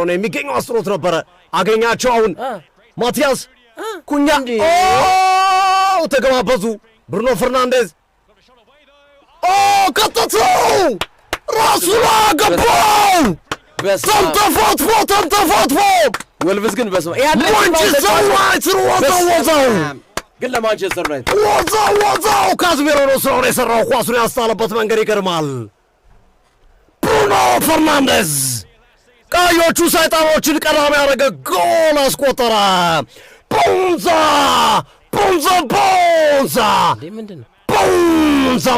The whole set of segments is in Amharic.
ነው የሚገኘው አስሮት ነበር አገኛቸው አሁን ማቲያስ ኩኛ ተገባበዙ ብሩኖ ፈርናንዴዝ ከተተው ራሱላ ገባው ተንተፎትፎ ወልቭስ ግን በስማ ማንቸስተር ዩናይትድ ወዛው ግን ለማንቸስተር ዩናይትድ ወዛው ካዝሜሮ ነው ስራውን የሰራው ኳሱን ያስጣለበት መንገድ ይገርማል ብሩኖ ፈርናንዴዝ ቀዮቹ ሰይጣኖችን ቀዳሚ ያደረገ ጎል አስቆጠረ ቦንዛ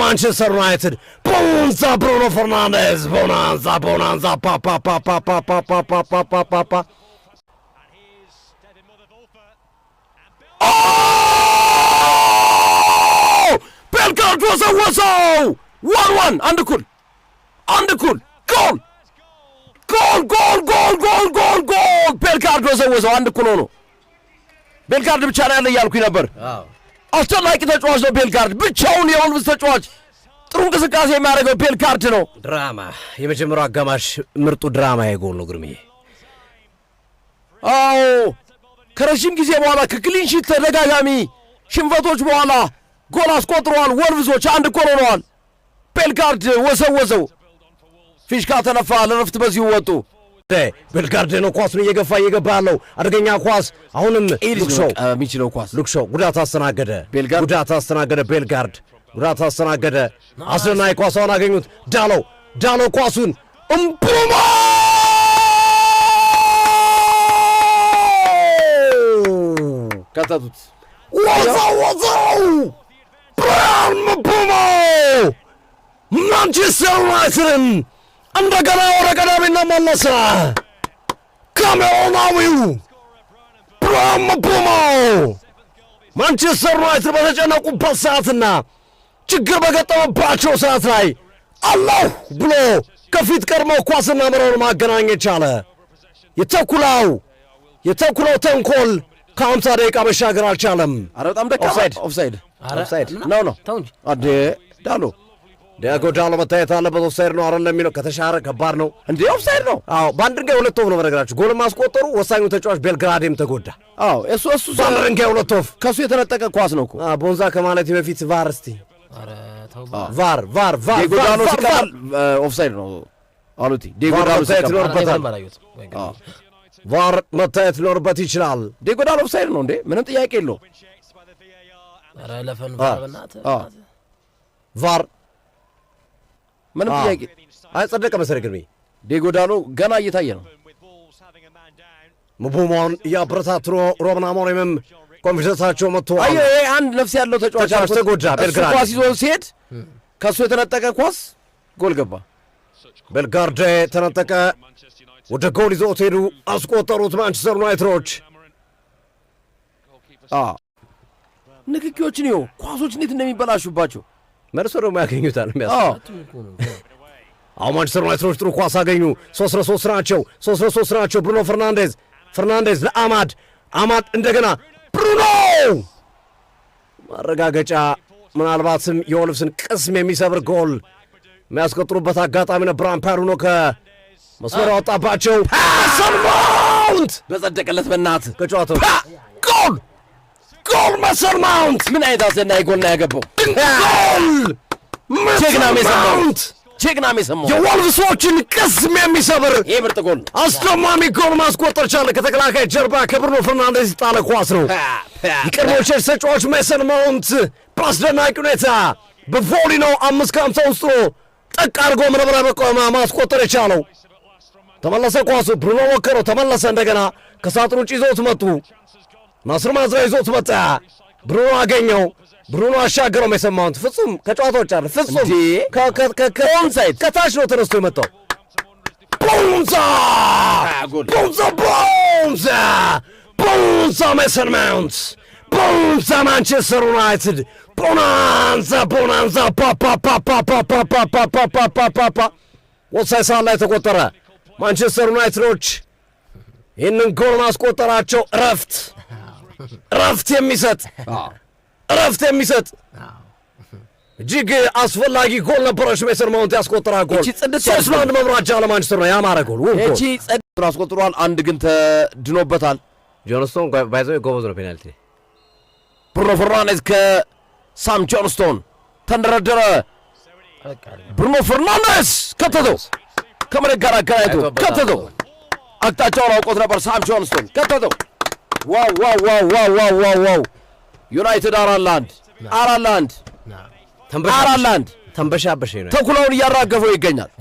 ማንቸስተር ዩናይትድ ቦንዛ ብሩኖ ፈርናንዴዝ ቦናንዛ ፓፓፓፓፓፓፓፓፓፓፓ ቤልጋርድ ወሰወሰው 1-1 አንድ ኩል ጎል ቤልጋርድ ወሰወሰው አንድ ኩል ሆኖ ቤልጋርድ ብቻ ነው ያለ እያልኩኝ ነበር አስደናቂ ተጫዋች ነው ቤልጋርድ ብቻውን የወልቭስ ተጫዋች ጥሩ እንቅስቃሴ የሚያደርገው ቤልጋርድ ነው ድራማ የመጀመሪያው አጋማሽ ምርጡ ድራማ የጎል ነው ግርምዬ አዎ ከረጅም ጊዜ በኋላ ከክሊንሺት ተደጋጋሚ ሽንፈቶች በኋላ ጎል አስቆጥረዋል ወልቭሶች አንድ ጎል ሆነዋል ቤልጋርድ ወሰወሰው ፊሽካ ተነፋ ለረፍት በዚሁ ወጡ ቤልጋርድ ነው ኳሱን እየገፋ ያለው አደገኛ ኳስ አሁንም ሉክሾው የሚችለው ኳስ ሉክሾው ጉዳት አስተናገደ ቤልጋርድ ጉዳት አስተናገደ አስደናቂ ኳሷን አገኙት ዳሎ ኳሱን እምቡማ ከተቱት ወዛው ብራያን እምቡማ ማንቸስተር ዩናይትድን እንደገና ወደ ቀዳሚነት መለሰ ካሜሮናዊው ብራያን እምቡማ ማንቸስተር ዩናይትድ በተጨነቁበት ሰዓትና ችግር በገጠመባቸው ሰዓት ላይ አላህ ብሎ ከፊት ቀድሞ ኳስና መረቡን ማገናኘት ቻለ የተኩላው ተንኮል ከ50 ደቂቃ መሻገር አልቻለም አረ በጣም ደካማ ኦፍሳይድ ነው አዴ ዲያጎ ዳሎ መታየት አለበት ኦፍሳይድ ነው አይደለም የሚለው ከተሻረ ከባድ ነው እንዴ ኦፍሳይድ ነው አዎ ባንድ ድንጋይ ሁለት ወፍ ነው በነገራችሁ ጎል ማስቆጠሩ ወሳኙ ተጫዋች ቤልግራድም ተጎዳ አዎ እሱ ባንድ ድንጋይ ሁለት ወፍ ከሱ የተነጠቀ ኳስ ነው እኮ ቦንዛ ከማለት በፊት ቫር እስቲ አረ ተው ቫር ዲያጎ ዳሎ ሲቀር ኦፍሳይድ ነው አሉቲ ዲያጎ ዳሎ ሲቀር ቫር መታየት ሊኖርበት ይችላል ዲያጎ ዳሎ ኦፍሳይድ ነው እንዴ ምንም ጥያቄ የለው አረ ለፈን ቫርናት ቫር ምንም ጥያቄ አይጸደቀ መሰረት ግርሜ ዲያጎ ዳሎ ገና እየታየ ነው ምቡሞን ያብረታቱ ሮብና ሞሪምም ኮንፊደንሳቸው መጥቷል አይ አንድ ነፍስ ያለው ተጫዋች ተጎዳ ቤልግራድ ኳስ ይዞ ሲሄድ ከሱ የተነጠቀ ኳስ ጎል ገባ ቤልጋርድ ተነጠቀ ወደ ጎል ይዞት ሄዱ አስቆጠሩት ማንቸስተር ዩናይትዶች ንክኪዎችን ይኸው ኳሶች እንዴት እንደሚበላሹባቸው መልሶ ደግሞ ያገኙታል አሁን ማንቸስተር ዩናይትዶች ጥሩ ኳስ አገኙ 3-3 ናቸው ብሩኖ ፈርናንዴዝ ለአማድ እንደገና ብሩኖ ማረጋገጫ ምናልባትም የወልቭስን ቅስም የሚሰብር ጎል የሚያስቆጥሩበት አጋጣሚ ነበር አምፓየሩ ነው ከመስመር ያወጣባቸው ማውንት በጸደቀለት በእናት ከጨዋታው ጎል መሰል ማውንት ምን አይነት አስደናቂ ጎል ነው ያገባው ቼክና ሜሰማው የወልቭሶችን ቅስም የሚሰብር ይህ ምርጥ ጎል አስደማሚ ጎል ማስቆጠር ቻለ ከተከላካይ ጀርባ ከብሩኖ ፈርናንዴዝ ጣለ ኳስ ነው የቀድሞው ቼልሲ ተጫዋች ሜሰን ማውንት በአስደናቂ ሁኔታ በቮሊ ነው 5-50 ውስጥ ነው ጠቅ አድርጎ ምንብረ ማስቆጠር የቻለው ተመለሰ ኳሱ ብሩኖ ሞከረው ተመለሰ እንደገና ከሳጥኑ ውጭ ይዞት መጡ ናስር ማዝራ ይዞት መጣ ብሩኖ አገኘው ብሩኖ አሻገረው ሜሰን ማውንት ፍጹም ከጨዋታው ጫለ ፍጹም ኦንሳይድ ከታች ነው ተነስቶ የመጣው ቦንዛ ሜሰን ማውንት ቦንዛ ማንቸስተር ዩናይትድ ቦናንዛ ፓፓፓፓፓፓፓፓፓፓፓፓፓ ወሳኝ ሰዓት ላይ ተቆጠረ ማንቸስተር ዩናይትዶች ይህንን ጎል ማስቆጠራቸው እረፍት የሚሰጥ እጅግ አስፈላጊ ጎል ነበረች ሜሰን ማውንት ያስቆጠራ ጎል 3-1 መምራት ቻለ ማንቸስተር ነው ያማረ ጎል ሁለቱን አስቆጥሯል። አንድ ግን ተድኖበታል። ጆንስቶን ባይዘው ጎበዝ ነው ፔናልቲ። ብሩኖ ፈርናንዴዝ ከሳም ጆንስቶን ተንደረደረ። ብሩኖ ፈርናንዴዝ ከተተው፣ ከመሬት ጋር አገናኝቶ ከተተው። አቅጣጫውን አውቆት ነበር ሳም ጆንስቶን ከተተው። ዋው ዋው ዋው ዋው ዋው ዋው! ዩናይትድ 4-1 ተንበሻበሽ ነው። ተኩላውን እያራገፈው ይገኛል።